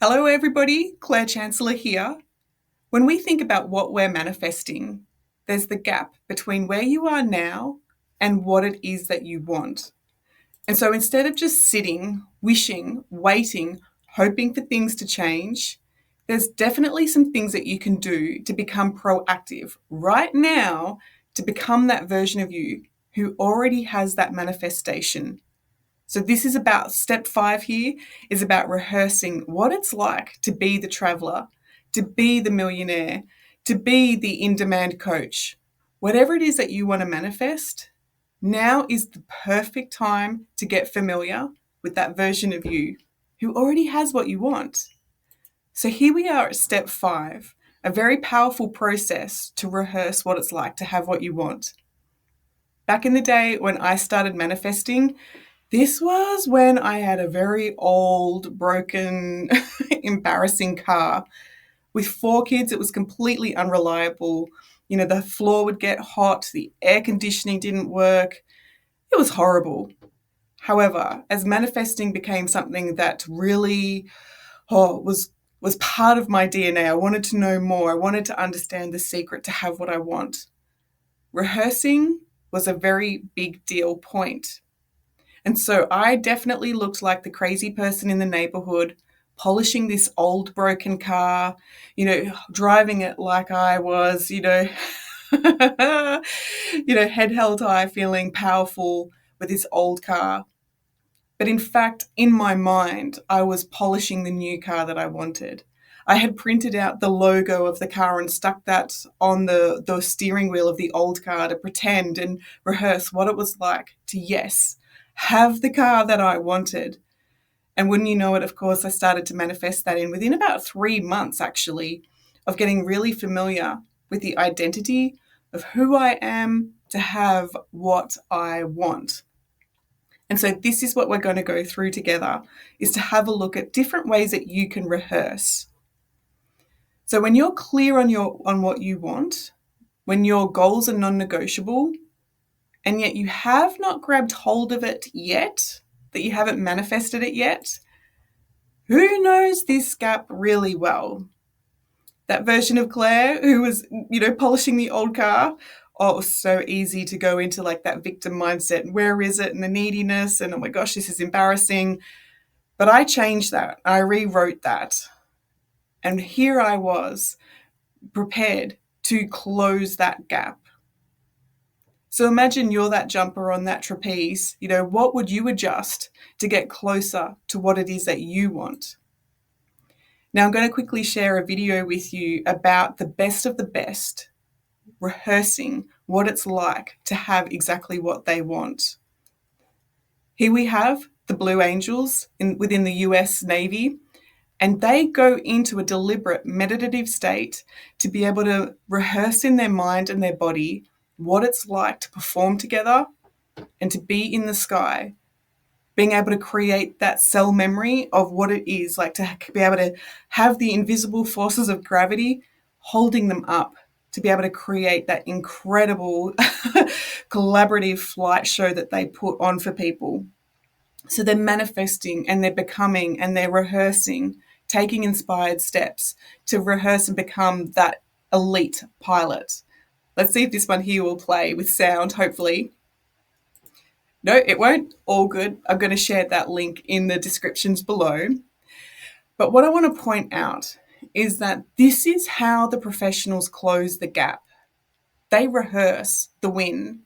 Hello, everybody. Claire Chancellor here. When we think about what we're manifesting, there's the gap between where you are now and what it is that you want. And so instead of just sitting, wishing, waiting, hoping for things to change, there's definitely some things that you can do to become proactive right now to become that version of you who already has that manifestation. So this is about step 5 here is about rehearsing what it's like to be the traveler, to be the millionaire, to be the in-demand coach. Whatever it is that you want to manifest, now is the perfect time to get familiar with that version of you who already has what you want. So here we are at step 5, a very powerful process to rehearse what it's like to have what you want. Back in the day when I started manifesting, this was when I had a very old, broken, embarrassing car. With 4 kids, it was completely unreliable. You know, the floor would get hot, the air conditioning didn't work. It was horrible. However, as manifesting became something that really was part of my DNA, I wanted to know more. I wanted to understand the secret to have what I want. Rehearsing was a very big deal point. And so I definitely looked like the crazy person in the neighborhood, polishing this old broken car, driving it like I was, head held high, feeling powerful with this old car. But in fact, in my mind, I was polishing the new car that I wanted. I had printed out the logo of the car and stuck that on the steering wheel of the old car to pretend and rehearse what it was like to, yes, have the car that I wanted. And wouldn't you know it, of course, I started to manifest that in within about 3 months, actually, of getting really familiar with the identity of who I am to have what I want. And so this is what we're going to go through together, is to have a look at different ways that you can rehearse. So when you're clear on what you want, when your goals are non-negotiable, and yet you have not grabbed hold of it yet, that you haven't manifested it yet, who knows this gap really well? That version of Claire who was, polishing the old car. Oh, it was so easy to go into like that victim mindset. And where is it? And the neediness. And oh my gosh, this is embarrassing. But I changed that. I rewrote that. And here I was, prepared to close that gap. So imagine you're that jumper on that trapeze. What would you adjust to get closer to what it is that you want? Now, I'm going to quickly share a video with you about the best of the best, rehearsing what it's like to have exactly what they want. Here we have the Blue Angels within the US Navy, and they go into a deliberate meditative state to be able to rehearse in their mind and their body what it's like to perform together and to be in the sky, being able to create that cell memory of what it is like to be able to have the invisible forces of gravity holding them up, to be able to create that incredible collaborative flight show that they put on for people. So they're manifesting and they're becoming and they're rehearsing, taking inspired steps to rehearse and become that elite pilot. Let's see if this one here will play with sound, hopefully. No, it won't. All good. I'm going to share that link in the descriptions below. But what I want to point out is that this is how the professionals close the gap. They rehearse the win.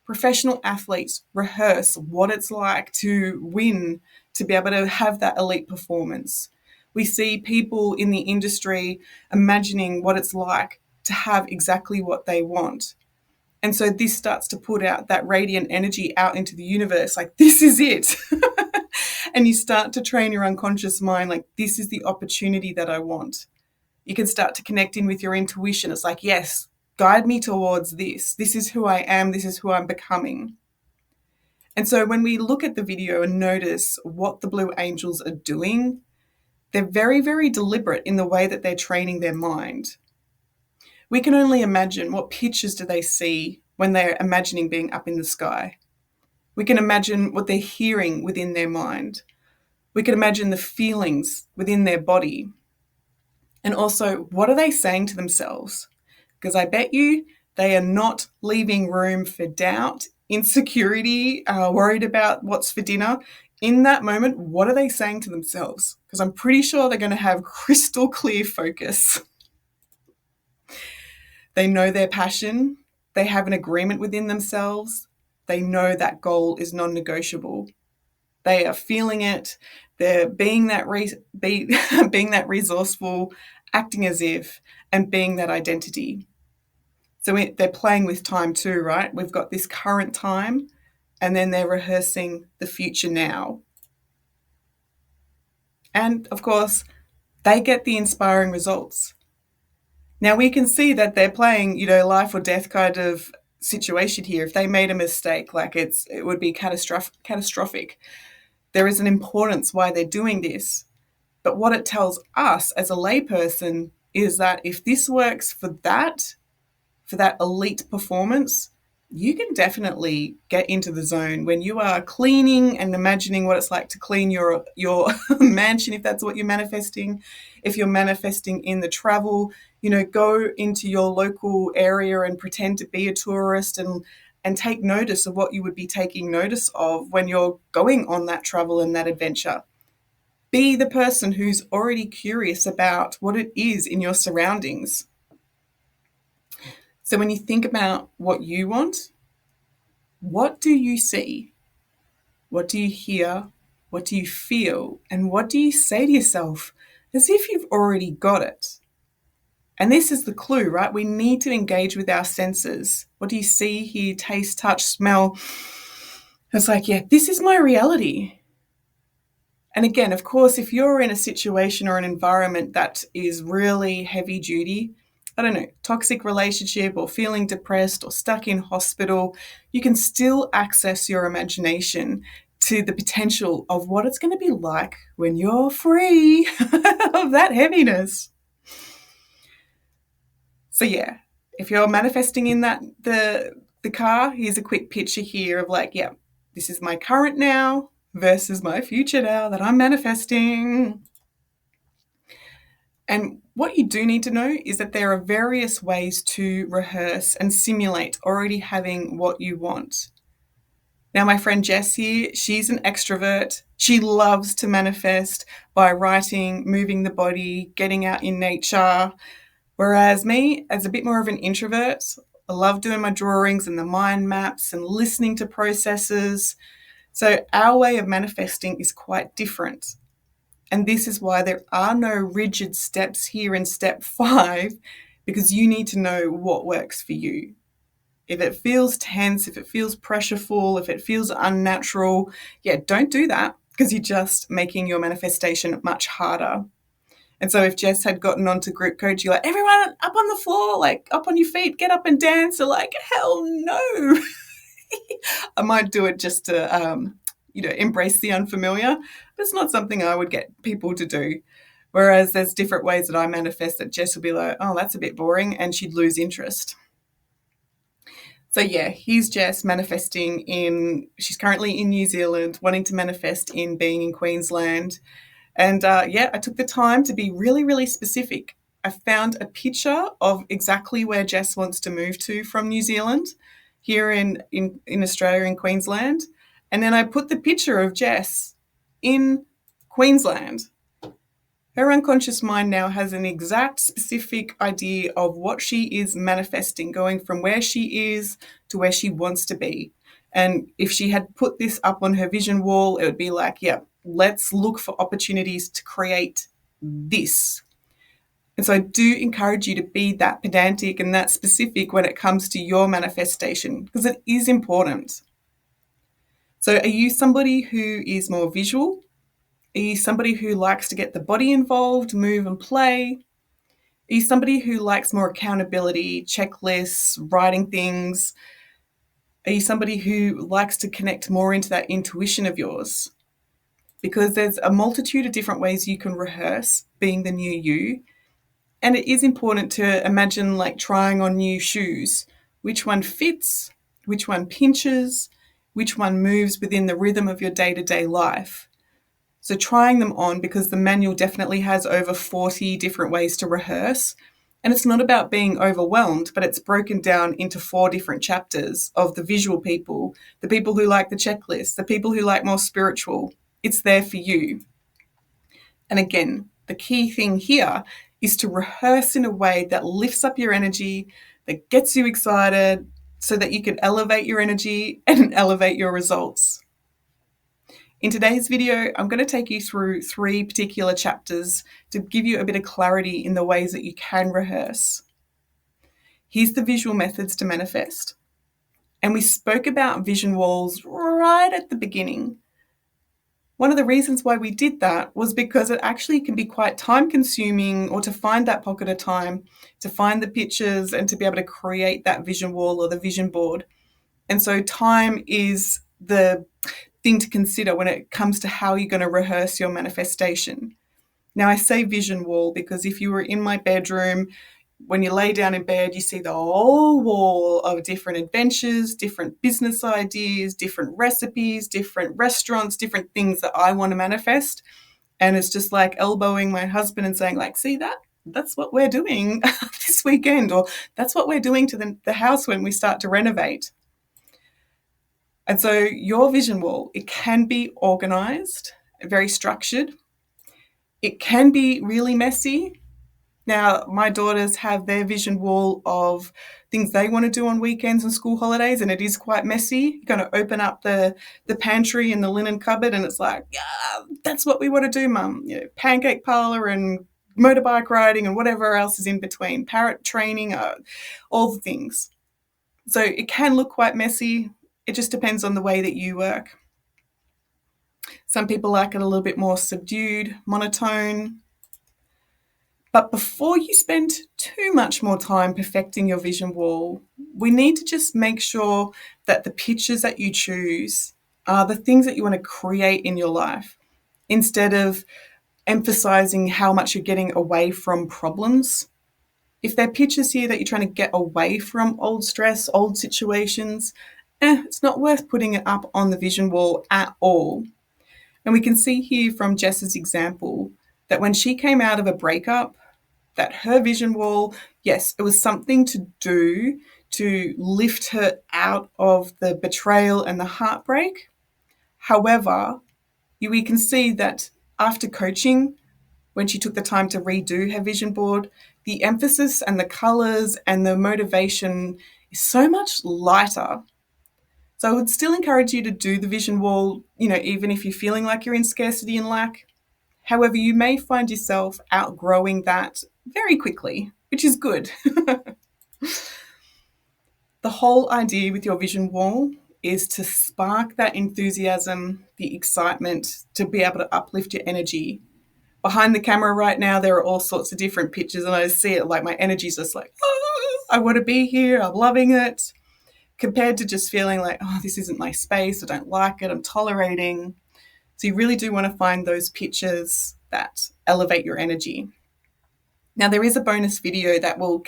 Professional athletes rehearse what it's like to win, to be able to have that elite performance. We see people in the industry imagining what it's like to have exactly what they want. And so this starts to put out that radiant energy out into the universe, like, this is it. And you start to train your unconscious mind, like, this is the opportunity that I want. You can start to connect in with your intuition. It's like, yes, guide me towards this. This is who I am. This is who I'm becoming. And so when we look at the video and notice what the Blue Angels are doing, they're very, very deliberate in the way that they're training their mind. We can only imagine what pictures do they see when they're imagining being up in the sky. We can imagine what they're hearing within their mind. We can imagine the feelings within their body. And also, what are they saying to themselves? Because I bet you they are not leaving room for doubt, insecurity, worried about what's for dinner. In that moment, what are they saying to themselves? Because I'm pretty sure they're going to have crystal clear focus. They know their passion, they have an agreement within themselves, they know that goal is non negotiable. They are feeling it, they're being that, being that resourceful, acting as if, and being that identity. So they're playing with time too, right? We've got this current time, and then they're rehearsing the future now. And of course, they get the inspiring results. Now we can see that they're playing, life or death kind of situation here. If they made a mistake, like it would be catastrophic. There is an importance why they're doing this. But what it tells us as a layperson is that if this works for that elite performance, you can definitely get into the zone when you are cleaning and imagining what it's like to clean your mansion, if that's what you're manifesting. If you're manifesting in the travel, go into your local area and pretend to be a tourist and take notice of what you would be taking notice of when you're going on that travel and that adventure. Be the person who's already curious about what it is in your surroundings. So when you think about what you want, what do you see? What do you hear? What do you feel? And what do you say to yourself as if you've already got it? And this is the clue, right? We need to engage with our senses. What do you see, hear, taste, touch, smell? It's like, yeah, this is my reality. And again, of course, if you're in a situation or an environment that is really heavy duty, I don't know, toxic relationship or feeling depressed or stuck in hospital, you can still access your imagination to the potential of what it's going to be like when you're free of that heaviness. So yeah, if you're manifesting in the car, here's a quick picture here of like, yeah, this is my current now versus my future now that I'm manifesting. And what you do need to know is that there are various ways to rehearse and simulate already having what you want. Now, my friend Jess here, she's an extrovert. She loves to manifest by writing, moving the body, getting out in nature. Whereas me, as a bit more of an introvert, I love doing my drawings and the mind maps and listening to processes. So our way of manifesting is quite different. And this is why there are no rigid steps here in step 5, because you need to know what works for you. If it feels tense, if it feels pressureful, if it feels unnatural, yeah, don't do that, because you're just making your manifestation much harder. And so if Jess had gotten onto group coach, you're like, everyone up on the floor, like up on your feet, get up and dance. They're like, hell no. I might do it just to, embrace the unfamiliar, but it's not something I would get people to do. Whereas there's different ways that I manifest that Jess will be like, oh, that's a bit boring, and she'd lose interest. So yeah, here's Jess manifesting she's currently in New Zealand, wanting to manifest in being in Queensland. And I took the time to be really, really specific. I found a picture of exactly where Jess wants to move to from New Zealand, here in Australia, in Queensland. And then I put the picture of Jess in Queensland. Her unconscious mind now has an exact specific idea of what she is manifesting, going from where she is to where she wants to be. And if she had put this up on her vision wall, it would be like, yeah, let's look for opportunities to create this. And so I do encourage you to be that pedantic and that specific when it comes to your manifestation, because it is important. So are you somebody who is more visual? Are you somebody who likes to get the body involved, move and play? Are you somebody who likes more accountability, checklists, writing things? Are you somebody who likes to connect more into that intuition of yours? Because there's a multitude of different ways you can rehearse being the new you. And it is important to imagine like trying on new shoes. Which one fits? Which one pinches? Which one moves within the rhythm of your day-to-day life? So trying them on, because the manual definitely has over 40 different ways to rehearse. And it's not about being overwhelmed, but it's broken down into 4 different chapters of the visual people, the people who like the checklist, the people who like more spiritual. It's there for you. And again, the key thing here is to rehearse in a way that lifts up your energy, that gets you excited, so that you can elevate your energy and elevate your results. In today's video, I'm going to take you through 3 particular chapters to give you a bit of clarity in the ways that you can rehearse. Here's the visual methods to manifest. And we spoke about vision walls right at the beginning. One of the reasons why we did that was because it actually can be quite time consuming, or to find that pocket of time, to find the pictures and to be able to create that vision wall or the vision board. And so time is the thing to consider when it comes to how you're going to rehearse your manifestation. Now, I say vision wall because if you were in my bedroom, when you lay down in bed, you see the whole wall of different adventures, different business ideas, different recipes, different restaurants, different things that I want to manifest. And it's just like elbowing my husband and saying, like, see that? That's what we're doing this weekend, or that's what we're doing to the house when we start to renovate. And so your vision wall, it can be organized, very structured. It can be really messy. Now, my daughters have their vision wall of things they want to do on weekends and school holidays, and it is quite messy. You're going to open up the pantry and the linen cupboard, and it's like, yeah, that's what we want to do, Mum. You know, pancake parlor and motorbike riding and whatever else is in between, parrot training, all the things. So it can look quite messy. It just depends on the way that you work. Some people like it a little bit more subdued, monotone. But before you spend too much more time perfecting your vision wall, we need to just make sure that the pictures that you choose are the things that you want to create in your life, instead of emphasizing how much you're getting away from problems. If there are pictures here that you're trying to get away from old stress, old situations, it's not worth putting it up on the vision wall at all. And we can see here from Jess's example that when she came out of a breakup, that her vision wall, yes, it was something to do to lift her out of the betrayal and the heartbreak. However, we can see that after coaching, when she took the time to redo her vision board, the emphasis and the colors and the motivation is so much lighter. So I would still encourage you to do the vision wall, even if you're feeling like you're in scarcity and lack. However, you may find yourself outgrowing that very quickly, which is good. The whole idea with your vision wall is to spark that enthusiasm, the excitement, to be able to uplift your energy. Behind the camera right now, there are all sorts of different pictures, and I see it like my energy's just like, oh, I want to be here, I'm loving it, compared to just feeling like, oh, this isn't my space, I don't like it, I'm tolerating. So you really do want to find those pictures that elevate your energy. Now, there is a bonus video that will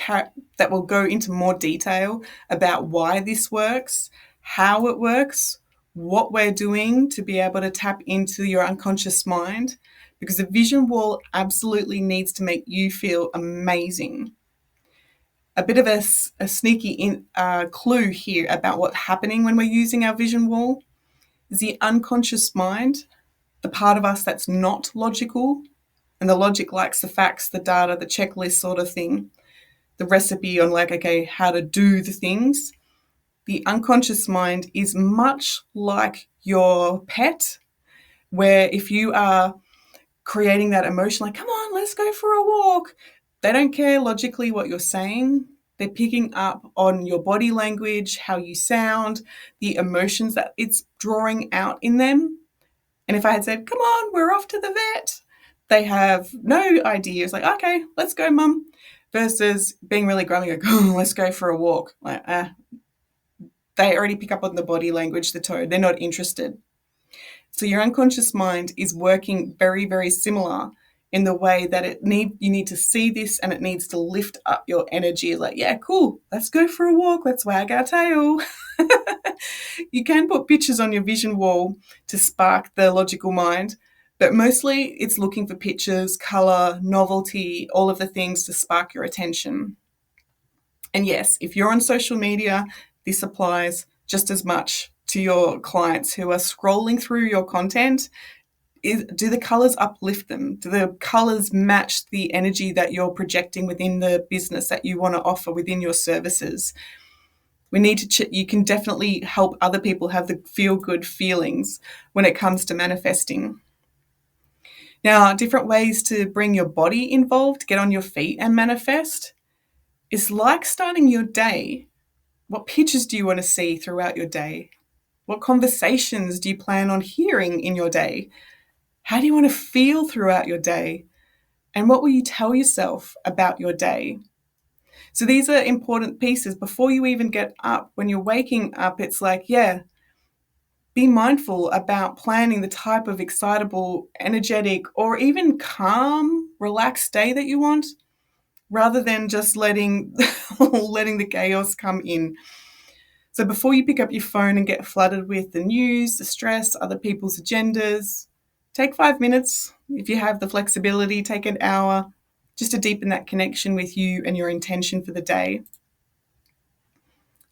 go into more detail about why this works, how it works, what we're doing to be able to tap into your unconscious mind, because the vision wall absolutely needs to make you feel amazing. A bit of a sneaky clue here about what's happening when we're using our vision wall is the unconscious mind, the part of us that's not logical. And the logic likes the facts, the data, the checklist sort of thing, the recipe on how to do the things. The unconscious mind is much like your pet, where if you are creating that emotion, like, come on, let's go for a walk, they don't care logically what you're saying. They're picking up on your body language, how you sound, the emotions that it's drawing out in them. And if I had said, come on, we're off to the vet, they have no idea. It's like, okay, let's go, Mum. Versus being really grumpy, like, oh, let's go for a walk. Like, they already pick up on the body language, the tone. They're not interested. So your unconscious mind is working very, very similar in the way that you need to see this, and it needs to lift up your energy. Like, yeah, cool, let's go for a walk, let's wag our tail. You can put pictures on your vision wall to spark the logical mind, But mostly it's looking for pictures, color, novelty, all of the things to spark your attention. And yes, if you're on social media, this applies just as much to your clients who are scrolling through your content. Do the colors uplift them? Do the colors match the energy that you're projecting within the business that you want to offer within your services? We need to, you can definitely help other people have the feel good feelings when it comes to manifesting. Now, different ways to bring your body involved, get on your feet and manifest, is like starting your day. What pictures do you want to see throughout your day? What conversations do you plan on hearing in your day? How do you want to feel throughout your day? And what will you tell yourself about your day? So these are important pieces before you even get up. When you're waking up, it's like, yeah, be mindful about planning the type of excitable, energetic, or even calm, relaxed day that you want, rather than just letting letting the chaos come in. So before you pick up your phone and get flooded with the news, the stress, other people's agendas, take 5 minutes. If you have the flexibility, take an hour just to deepen that connection with you and your intention for the day.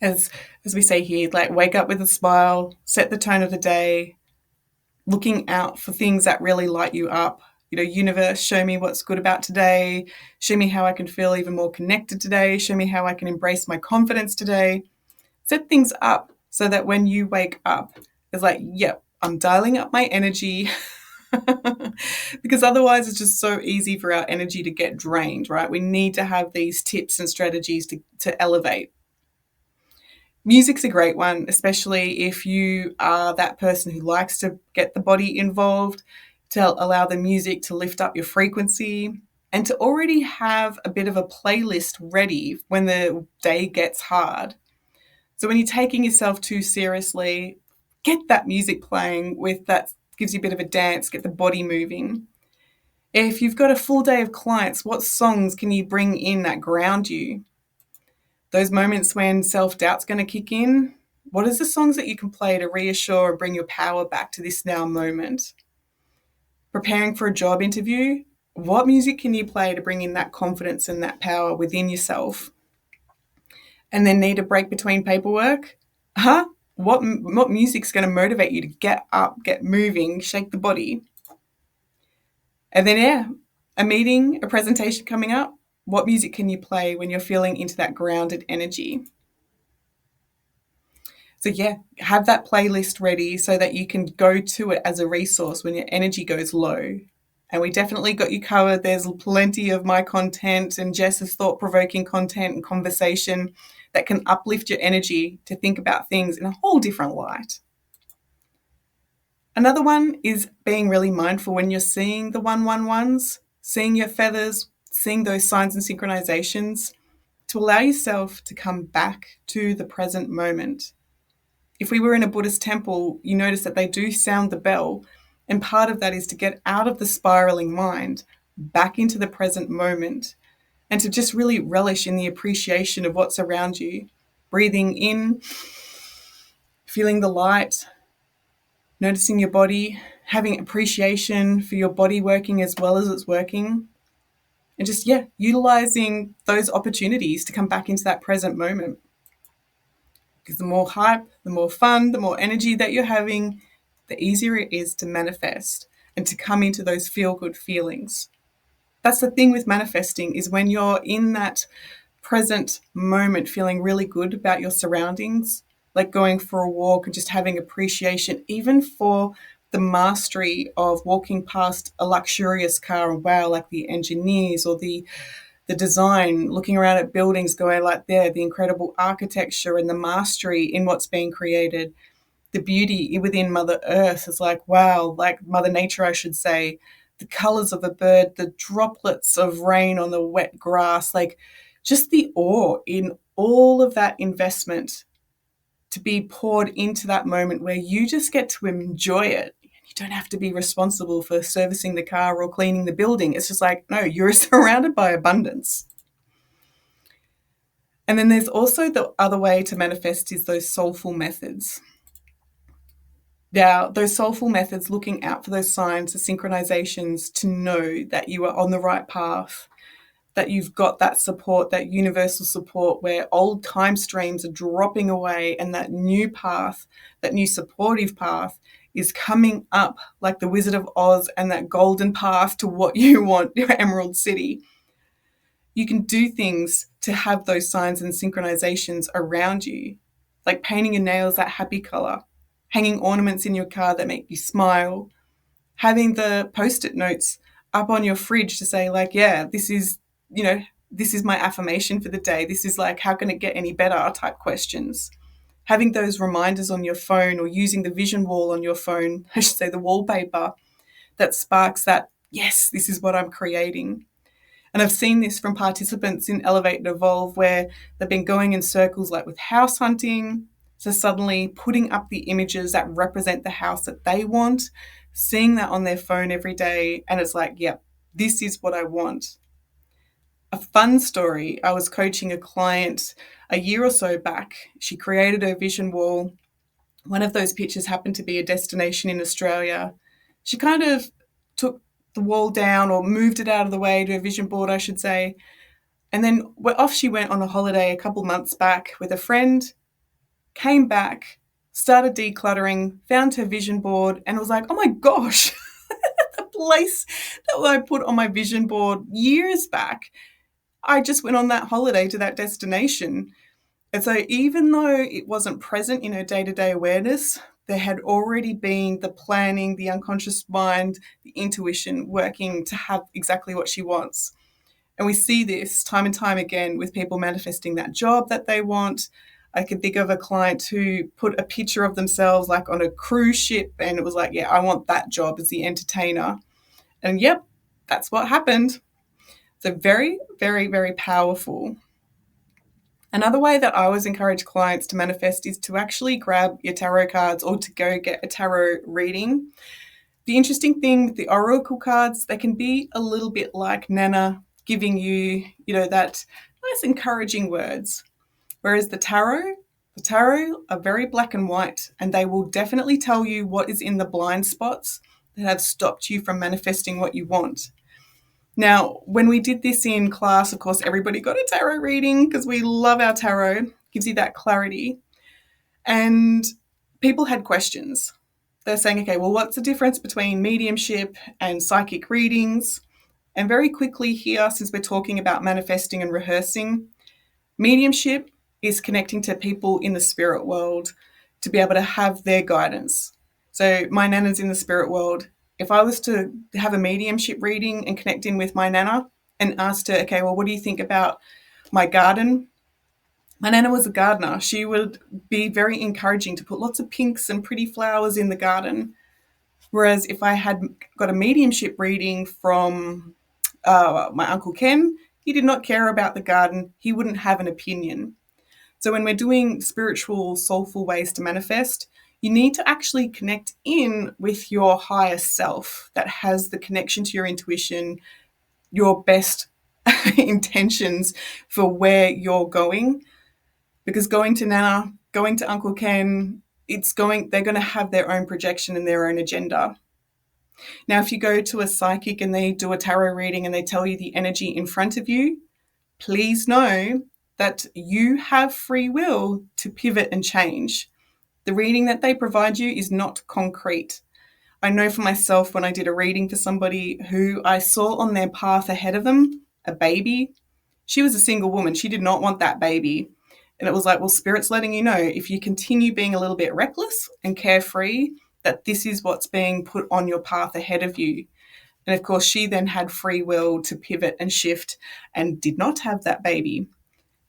As we say here, like wake up with a smile, set the tone of the day, looking out for things that really light you up. You know, universe, show me what's good about today. Show me how I can feel even more connected today. Show me how I can embrace my confidence today. Set things up so that when you wake up, it's like, yep, I'm dialing up my energy. Because otherwise it's just so easy for our energy to get drained, right? We need to have these tips and strategies to elevate. Music's a great one, especially if you are that person who likes to get the body involved, to allow the music to lift up your frequency, and to already have a bit of a playlist ready when the day gets hard. So when you're taking yourself too seriously, get that music playing with that, gives you a bit of a dance, get the body moving. If you've got a full day of clients, what songs can you bring in that ground you? Those moments when self-doubt's going to kick in, what is the songs that you can play to reassure and bring your power back to this now moment? Preparing for a job interview, what music can you play to bring in that confidence and that power within yourself? And then need a break between paperwork? What music's going to motivate you to get up, get moving, shake the body? And then, yeah, a meeting, a presentation coming up, what music can you play when you're feeling into that grounded energy? So, yeah, have that playlist ready so that you can go to it as a resource when your energy goes low. And we definitely got you covered. There's plenty of my content and Jess's thought-provoking content and conversation that can uplift your energy to think about things in a whole different light. Another one is being really mindful when you're seeing the 111s, seeing your feathers, seeing those signs and synchronizations, to allow yourself to come back to the present moment. If we were in a Buddhist temple, you notice that they do sound the bell, and part of that is to get out of the spiraling mind, back into the present moment, and to just really relish in the appreciation of what's around you. Breathing in, feeling the light, noticing your body, having appreciation for your body working as well as it's working, and just, yeah, utilizing those opportunities to come back into that present moment. Because the more hype, the more fun, the more energy that you're having, the easier it is to manifest and to come into those feel-good feelings. That's the thing with manifesting, is when you're in that present moment feeling really good about your surroundings, like going for a walk and just having appreciation, even for the mastery of walking past a luxurious car and wow, like the engineers or the design, looking around at buildings, going like there, the incredible architecture and the mastery in what's being created, the beauty within Mother Earth is like, wow, like Mother Nature, I should say, the colors of a bird, the droplets of rain on the wet grass, like just the awe in all of that investment to be poured into that moment where you just get to enjoy it. You don't have to be responsible for servicing the car or cleaning the building. It's just like, no, you're surrounded by abundance. And then there's also the other way to manifest is those soulful methods. Now, those soulful methods, looking out for those signs, the synchronizations to know that you are on the right path, that you've got that support, that universal support where old time streams are dropping away and that new path, that new supportive path is coming up like the Wizard of Oz and that golden path to what you want, your Emerald City. You can do things to have those signs and synchronizations around you, like painting your nails that happy color, hanging ornaments in your car that make you smile, having the post-it notes up on your fridge to say like, yeah, this is, you know, this is my affirmation for the day. This is like, how can it get any better type questions. Having those reminders on your phone or using the vision wall on your phone, I should say the wallpaper, that sparks that, yes, this is what I'm creating. And I've seen this from participants in Elevate and Evolve where they've been going in circles like with house hunting. So suddenly putting up the images that represent the house that they want, seeing that on their phone every day. And it's like, yep, this is what I want. A fun story, I was coaching a client a year or so back. She created her vision wall. One of those pictures happened to be a destination in Australia. She kind of took the wall down or moved it out of the way to a vision board, I should say. And then off she went on a holiday a couple months back with a friend, came back, started decluttering, found her vision board, and was like, oh my gosh, the place that I put on my vision board years back, I just went on that holiday to that destination. And so even though it wasn't present in her day-to-day awareness, there had already been the planning, the unconscious mind, the intuition working to have exactly what she wants. And we see this time and time again with people manifesting that job that they want. I can think of a client who put a picture of themselves like on a cruise ship and it was like, yeah, I want that job as the entertainer. And yep, that's what happened. So very, very, very powerful. Another way that I always encourage clients to manifest is to actually grab your tarot cards or to go get a tarot reading. The interesting thing with the oracle cards, they can be a little bit like Nana giving you, that nice encouraging words. Whereas the tarot are very black and white and they will definitely tell you what is in the blind spots that have stopped you from manifesting what you want. Now, when we did this in class, of course, everybody got a tarot reading because we love our tarot. It gives you that clarity. And people had questions. They're saying, okay, well, what's the difference between mediumship and psychic readings? And very quickly here, since we're talking about manifesting and rehearsing, mediumship is connecting to people in the spirit world to be able to have their guidance. So my Nana's in the spirit world. If I was to have a mediumship reading and connect in with my Nana and asked her, okay, well, what do you think about my garden? My Nana was a gardener. She would be very encouraging to put lots of pinks and pretty flowers in the garden. Whereas if I had got a mediumship reading from my Uncle Ken, he did not care about the garden. He wouldn't have an opinion. So when we're doing spiritual, soulful ways to manifest, you need to actually connect in with your higher self that has the connection to your intuition, your best intentions for where you're going. Because going to Nana, going to Uncle Ken, they're going to have their own projection and their own agenda. Now, if you go to a psychic and they do a tarot reading and they tell you the energy in front of you, please know that you have free will to pivot and change. The reading that they provide you is not concrete. I know for myself when I did a reading for somebody who I saw on their path ahead of them, a baby. She was a single woman. She did not want that baby. And it was like, well, Spirit's letting you know if you continue being a little bit reckless and carefree, that this is what's being put on your path ahead of you. And of course, she then had free will to pivot and shift and did not have that baby.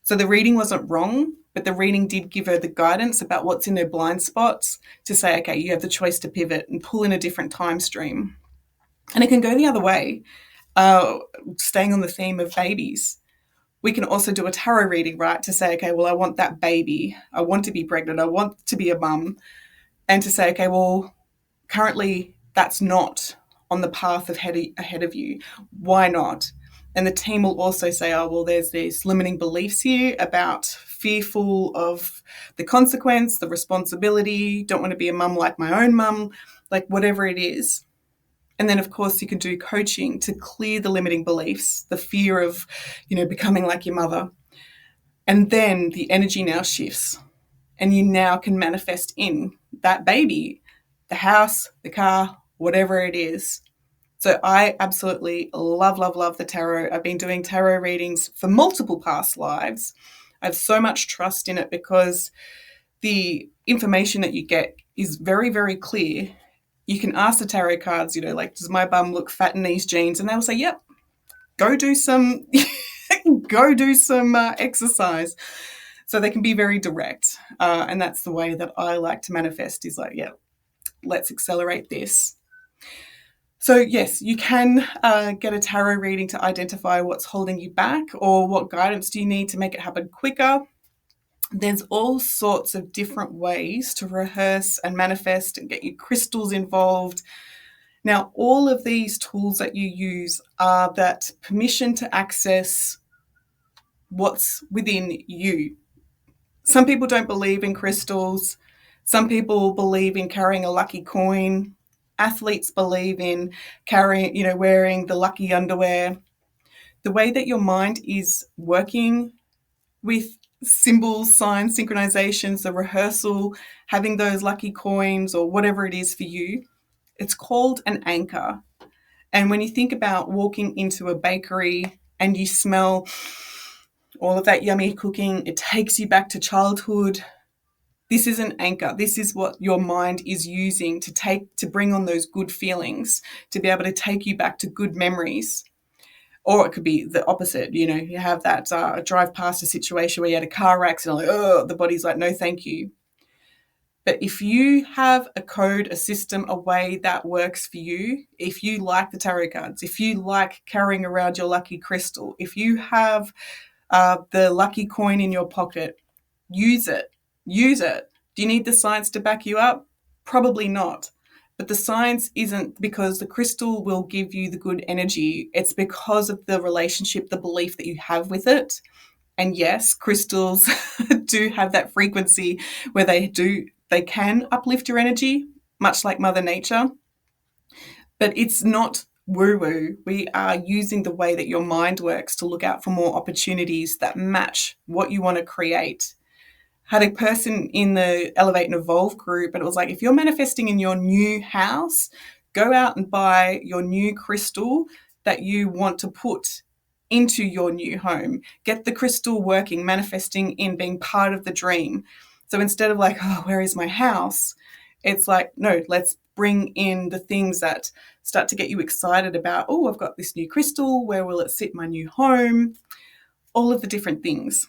So the reading wasn't wrong, but the reading did give her the guidance about what's in her blind spots to say, okay, you have the choice to pivot and pull in a different time stream. And it can go the other way, staying on the theme of babies. We can also do a tarot reading, right, to say, okay, well, I want that baby. I want to be pregnant. I want to be a mum. And to say, okay, well, currently that's not on the path ahead of you. Why not? And the team will also say, oh, well, there's these limiting beliefs here about fearful of the consequence, the responsibility, don't want to be a mum like my own mum, like whatever it is. And then, of course, you can do coaching to clear the limiting beliefs, the fear of, becoming like your mother. And then the energy now shifts, and you now can manifest in that baby, the house, the car, whatever it is. So I absolutely love, love, love the tarot. I've been doing tarot readings for multiple past lives. I have so much trust in it because the information that you get is very, very clear. You can ask the tarot cards, like, does my bum look fat in these jeans? And they'll say, yep, go do some, exercise. So they can be very direct. And that's the way that I like to manifest, is like, yeah, let's accelerate this. So yes, you can get a tarot reading to identify what's holding you back, or what guidance do you need to make it happen quicker. There's all sorts of different ways to rehearse and manifest and get your crystals involved. Now, all of these tools that you use are that permission to access what's within you. Some people don't believe in crystals. Some people believe in carrying a lucky coin. Athletes believe in wearing the lucky underwear. The way that your mind is working with symbols, signs, synchronizations, the rehearsal, having those lucky coins or whatever it is for you, it's called an anchor. And when you think about walking into a bakery and you smell all of that yummy cooking, it takes you back to childhood. This is an anchor. This is what your mind is using to bring on those good feelings, to be able to take you back to good memories. Or it could be the opposite. You have that drive past a situation where you had a car accident, like, oh, the body's like, no, thank you. But if you have a code, a system, a way that works for you, if you like the tarot cards, if you like carrying around your lucky crystal, if you have the lucky coin in your pocket, use it. Use it. Do you need the science to back you up? Probably not. But the science isn't because the crystal will give you the good energy. It's because of the relationship, the belief that you have with it. And yes, crystals do have that frequency where they can uplift your energy, much like Mother Nature. But it's not woo-woo. We are using the way that your mind works to look out for more opportunities that match what you want to create. Had a person in the Elevate and Evolve group, and it was like, if you're manifesting in your new house, go out and buy your new crystal that you want to put into your new home. Get the crystal working, manifesting in being part of the dream. So instead of like, oh, where is my house? It's like, no, let's bring in the things that start to get you excited about, oh, I've got this new crystal. Where will it sit in my new home? All of the different things.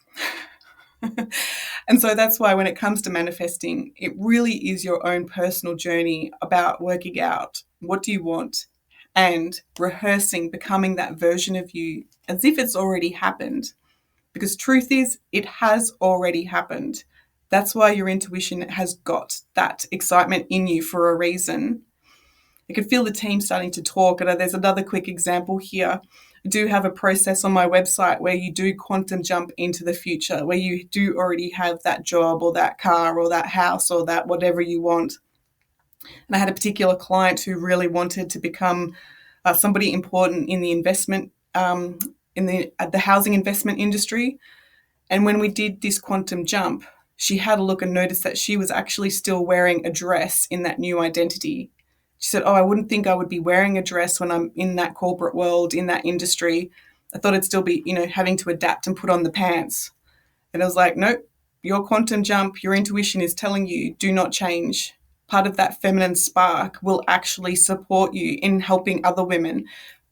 And so that's why when it comes to manifesting, it really is your own personal journey about working out what do you want and rehearsing, becoming that version of you as if it's already happened. Because truth is, it has already happened. That's why your intuition has got that excitement in you for a reason. I could feel the team starting to talk. And there's another quick example here. I do have a process on my website where you do quantum jump into the future, where you do already have that job or that car or that house or that whatever you want. And I had a particular client who really wanted to become somebody important in the investment, in the housing investment industry. And when we did this quantum jump, she had a look and noticed that she was actually still wearing a dress in that new identity. She said, oh, I wouldn't think I would be wearing a dress when I'm in that corporate world, in that industry. I thought I'd still be, having to adapt and put on the pants. And I was like, nope, your quantum jump, your intuition is telling you, do not change. Part of that feminine spark will actually support you in helping other women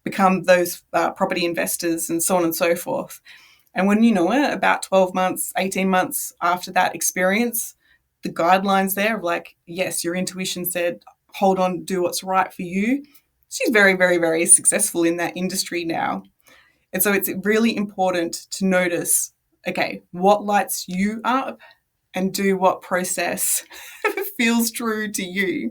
become those property investors and so on and so forth. And when you know it, about 12 months, 18 months after that experience, the guidelines there of like, yes, your intuition said, hold on, do what's right for you. She's very, very, very successful in that industry now. And so it's really important to notice, okay, what lights you up and do what process feels true to you.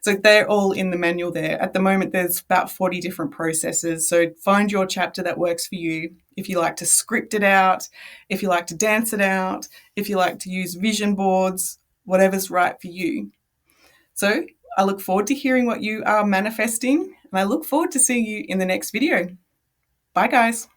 So they're all in the manual there. At the moment, there's about 40 different processes. So find your chapter that works for you. If you like to script it out, if you like to dance it out, if you like to use vision boards, whatever's right for you. So I look forward to hearing what you are manifesting, and I look forward to seeing you in the next video. Bye, guys.